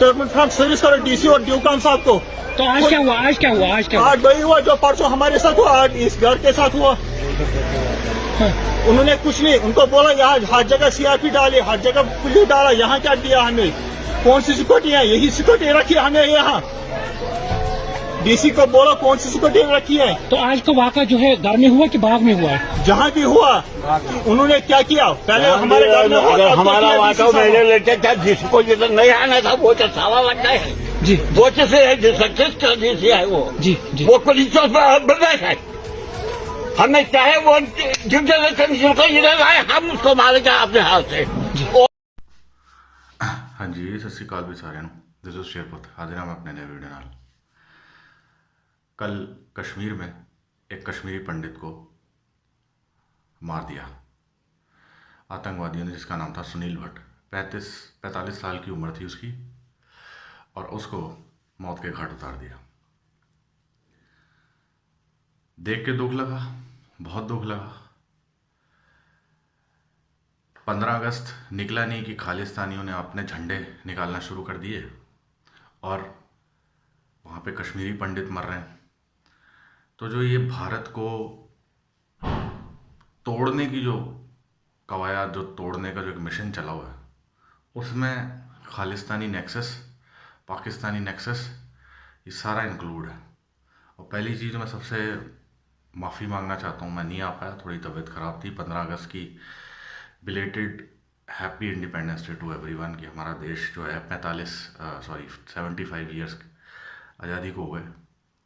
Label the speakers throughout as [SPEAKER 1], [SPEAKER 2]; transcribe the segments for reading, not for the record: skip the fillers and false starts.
[SPEAKER 1] Statement from service करो DC और ड्यूकाम साहब को।
[SPEAKER 2] तो आज क्या हुआ? आज क्या हुआ?
[SPEAKER 1] आज वही हुआ जो परसों हमारे साथ हुआ, आज इस घर के साथ हुआ। उन्होंने कुछ नहीं, उनको बोला यहाँ हर जगह सीआरपी डाली, हर जगह पुलिस डाला, यहाँ क्या दिया हमें? कौन सी सिक्योरिटी है? यही सिक्योरिटी रखी है हमें यहाँ। डीसी को बोला कौन सी सिक्योरिटी रखी है।
[SPEAKER 2] तो आज का वाक़ा जो है घर में हुआ कि बाग में हुआ है?
[SPEAKER 1] जहाँ भी हुआ उन्होंने क्या किया, पहले हमारे घर में हुआ,
[SPEAKER 3] अगर
[SPEAKER 1] अब
[SPEAKER 3] हमारा
[SPEAKER 1] क्या किया
[SPEAKER 3] वहाँ
[SPEAKER 1] DC
[SPEAKER 3] का
[SPEAKER 1] साहब?
[SPEAKER 3] मेरे लेते था जिसको जिधर नहीं आना था वो तो सावा लगता है
[SPEAKER 2] जी
[SPEAKER 3] वो से है जो सक्सेस कर दी है वो
[SPEAKER 2] जी जी।
[SPEAKER 3] वो पुलिस बर्दाश्त है। हमें चाहे वो जिस जगह कमीशन को इधर आए हम उसको मारेगा अपने हाथ से।
[SPEAKER 4] हाँ जी, सत श्री अकाल भी साਰਿਆਂ ਨੂੰ। दिस इज शेरपुत हाजिर हम अपने नए वीडियो नाल। कल कश्मीर में एक कश्मीरी पंडित को मार दिया आतंकवादियों ने, जिसका नाम था सुनील भट्ट। 45 साल की उम्र थी उसकी और उसको मौत के घाट उतार दिया। देख के दुख लगा, बहुत दुख लगा। 15 अगस्त निकला नहीं कि खालिस्तानियों ने अपने झंडे निकालना शुरू कर दिए और वहाँ पे कश्मीरी पंडित मर रहे हैं। तो जो ये भारत को तोड़ने की जो कवायद, जो तोड़ने का जो एक मिशन चला हुआ है, उसमें खालिस्तानी नेक्सस, पाकिस्तानी नेक्सस, ये सारा इंक्लूड है। और पहली चीज़ मैं सबसे माफ़ी मांगना चाहता हूँ, मैं नहीं आ पाया, थोड़ी तबीयत ख़राब थी। 15 अगस्त की belated happy independence day to everyone कि हमारा देश जो है 75 ईयर्स आज़ादी को हो गए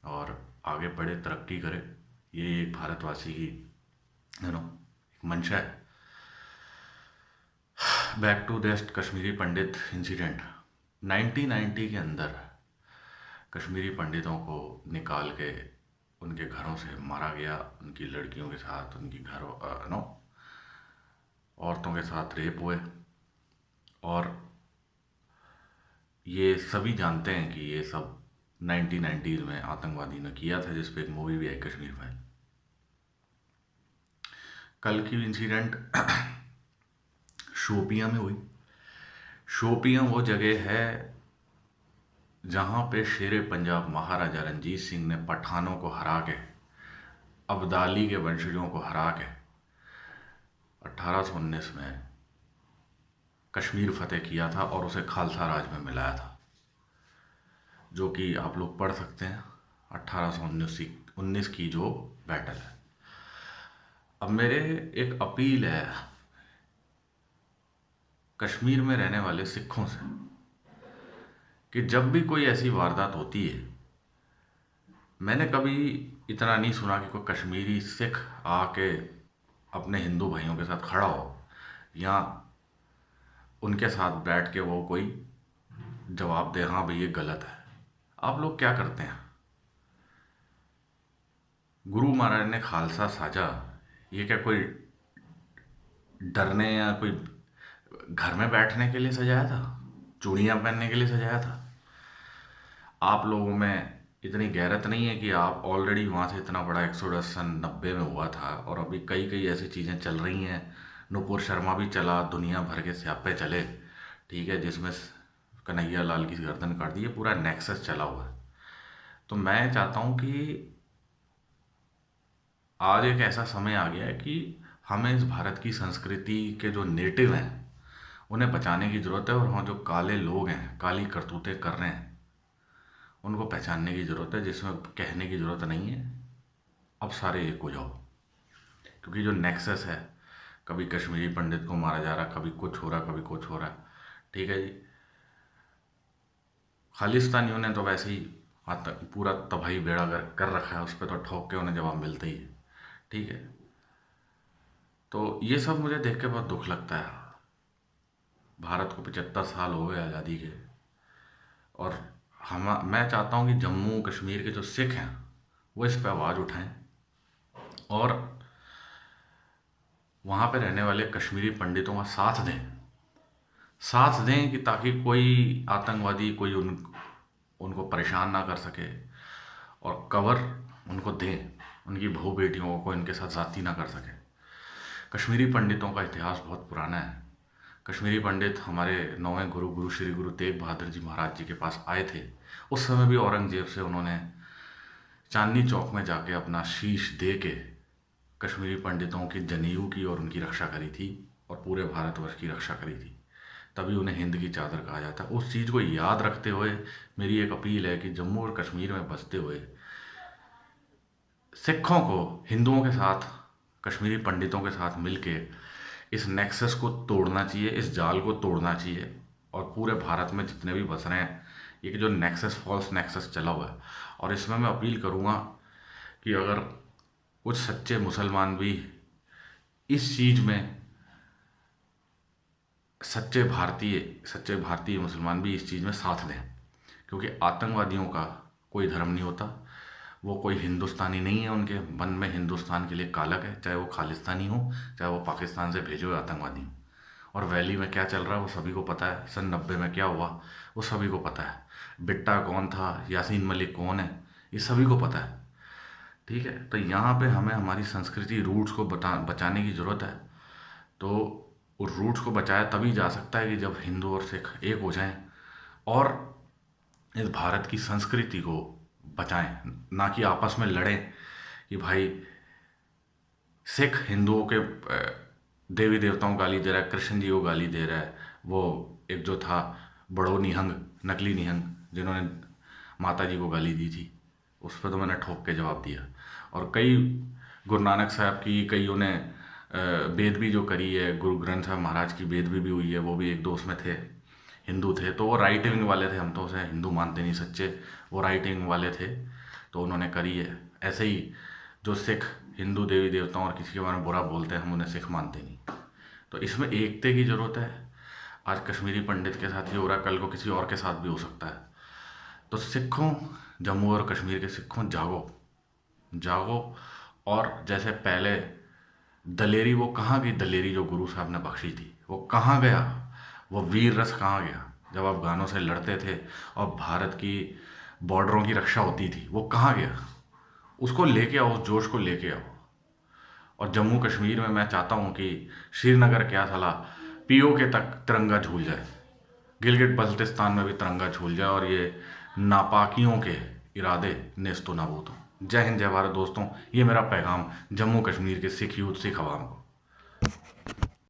[SPEAKER 4] और आगे बढ़े, तरक्की करे। ये एक भारतवासी की एक मंशा है। Back to that Kashmiri Pandit incident. 1990 के अंदर कश्मीरी पंडितों को निकाल के उनके घरों से मारा गया, उनकी लड़कियों के साथ, उनकी औरतों के साथ रेप हुए। और ये सभी जानते हैं कि ये सब 1990s में आतंकवादी ने किया था, जिस पे एक मूवी भी आई, कश्मीर फाइल। कल की इंसिडेंट शोपियां में हुई। शोपियां वो जगह है जहाँ पे शेरे पंजाब महाराजा रणजीत सिंह ने पठानों को हरा के, अब्दाली के वंशजों को हरा के 1819 में कश्मीर फतेह किया था और उसे खालसा राज में मिलाया था, जो कि आप लोग पढ़ सकते हैं 1819 की जो बैटल है। अब मेरे एक अपील है कश्मीर में रहने वाले सिखों से कि जब भी कोई ऐसी वारदात होती है, मैंने कभी इतना नहीं सुना कि कोई कश्मीरी सिख आके अपने हिंदू भाइयों के साथ खड़ा हो या उनके साथ बैठ के वो कोई जवाब दे, हाँ भाई ये गलत है। आप लोग क्या करते हैं? गुरु महाराज ने खालसा साजा, ये क्या कोई डरने या कोई घर में बैठने के लिए सजाया था, चूड़ियाँ पहनने के लिए सजाया था? आप लोगों में इतनी गैरत नहीं है कि आप ऑलरेडी वहाँ से इतना बड़ा एक्सोडस सन 90 में हुआ था और अभी कई कई ऐसी चीज़ें चल रही हैं। नुपुर शर्मा भी चला, दुनिया भर के स्यापे चले, ठीक है, जिसमें कन्हैया लाल की गर्दन काट दी, ये पूरा नेक्सस चला हुआ है। तो मैं चाहता हूँ कि आज एक ऐसा समय आ गया है कि हमें इस भारत की संस्कृति के जो नेटिव हैं उन्हें बचाने की ज़रूरत है। और हाँ, जो काले लोग हैं, काली करतूतें कर रहे हैं, उनको पहचानने की ज़रूरत है, जिसमें कहने की ज़रूरत नहीं है। अब सारे एक हो जाओ, क्योंकि जो नेक्सस है, कभी कश्मीरी पंडित को मारा जा रहा, कभी कुछ हो रहा, कभी कुछ हो रहा, ठीक है जी। खालिस्तानियों ने तो वैसे ही पूरा तबाही बेड़ा कर रखा है, उस पर तो ठोक के उन्हें जवाब मिलता ही है, ठीक है। तो ये सब मुझे देख के बहुत दुख लगता है। भारत को 75 साल हो गए आज़ादी के, और मैं चाहता हूँ कि जम्मू कश्मीर के जो सिख हैं वो इस पर आवाज़ उठाएं और वहाँ पे रहने वाले कश्मीरी पंडितों का साथ दें कि ताकि कोई आतंकवादी कोई उनको परेशान ना कर सके, और कवर उनको दें, उनकी बहू बेटियों को इनके साथ ज़्यादती ना कर सके। कश्मीरी पंडितों का इतिहास बहुत पुराना है। कश्मीरी पंडित हमारे 9वें गुरु श्री गुरु तेग बहादुर जी महाराज जी के पास आए थे, उस समय भी औरंगजेब से उन्होंने चांदनी चौक में जाके अपना शीश दे के कश्मीरी पंडितों की जनेऊ की और उनकी रक्षा करी थी और पूरे भारतवर्ष की रक्षा करी थी। तभी उन्हें हिंद की चादर कहा जाता है। उस चीज़ को याद रखते हुए मेरी एक अपील है कि जम्मू और कश्मीर में बसते हुए सिखों को हिंदुओं के साथ, कश्मीरी पंडितों के साथ मिलके इस नेक्सस को तोड़ना चाहिए, इस जाल को तोड़ना चाहिए। और पूरे भारत में जितने भी बस रहे हैं, ये जो नेक्सस, फॉल्स नेक्सस चला हुआ है, और इसमें मैं अपील करूँगा कि अगर कुछ सच्चे मुसलमान भी इस चीज़ में, सच्चे भारतीय मुसलमान भी इस चीज़ में साथ दें, क्योंकि आतंकवादियों का कोई धर्म नहीं होता, वो कोई हिंदुस्तानी नहीं है, उनके मन में हिंदुस्तान के लिए कालक है, चाहे वो खालिस्तानी हो, चाहे वो पाकिस्तान से भेजे हुए आतंकवादी हो। और वैली में क्या चल रहा है वो सभी को पता है, सन 90 में क्या हुआ वो सभी को पता है, बिट्टा कौन था, यासीन मलिक कौन है, ये सभी को पता है। ठीक है, तो यहाँ पे हमें हमारी संस्कृति, रूट्स को बचाने की ज़रूरत है। तो उस रूट्स को बचाया तभी जा सकता है कि जब हिंदू और सिख एक हो जाएं और इस भारत की संस्कृति को बचाएं, ना कि आपस में लड़ें कि भाई सिख हिंदुओं के देवी देवताओं को गाली दे रहा है, कृष्ण जी को गाली दे रहा है। वो एक जो था बड़ो निहंग, नकली निहंग, जिन्होंने माता जी को गाली दी थी, उस पर तो मैंने ठोक के जवाब दिया। और कई गुरु नानक साहब की, कईयों ने बेदबी जो करी है, गुरु ग्रंथ साहब महाराज की बेदबी भी हुई है, वो भी एक दो उसमें थे, हिंदू थे, तो वो राइट विंग वाले थे, हम तो उसे हिंदू मानते नहीं सच्चे, वो राइट विंग वाले थे, तो उन्होंने करी है। ऐसे ही जो सिख हिंदू देवी देवताओं और किसी के बारे में बुरा बोलते हैं, हम उन्हें सिख मानते नहीं। तो इसमें एकता की ज़रूरत है। आज कश्मीरी पंडित के साथ ये हो रहा है, कल को किसी और के साथ भी हो सकता है। तो सिखों, जम्मू और कश्मीर के सिखों, जागो। और जैसे पहले दलेरी, वो कहाँ गई दलेरी जो गुरु साहब ने बख्शी थी, वो कहाँ गया, वो वीर रस कहाँ गया जब आप अफगानों से लड़ते थे और भारत की बॉर्डरों की रक्षा होती थी, वो कहाँ गया? उसको लेके आओ, उस जोश को लेके आओ। और जम्मू कश्मीर में मैं चाहता हूँ कि श्रीनगर क्या साला पीओके तक तिरंगा झूल जाए, गिलगित बल्तिस्तान में भी तिरंगा झूल जाए, और ये नापाकियों के इरादे नेस्तो नाबूद हों। जय हिंद, जय भारत दोस्तों, ये मेरा पैगाम जम्मू कश्मीर के सिख यूथ, सिख अवाम को।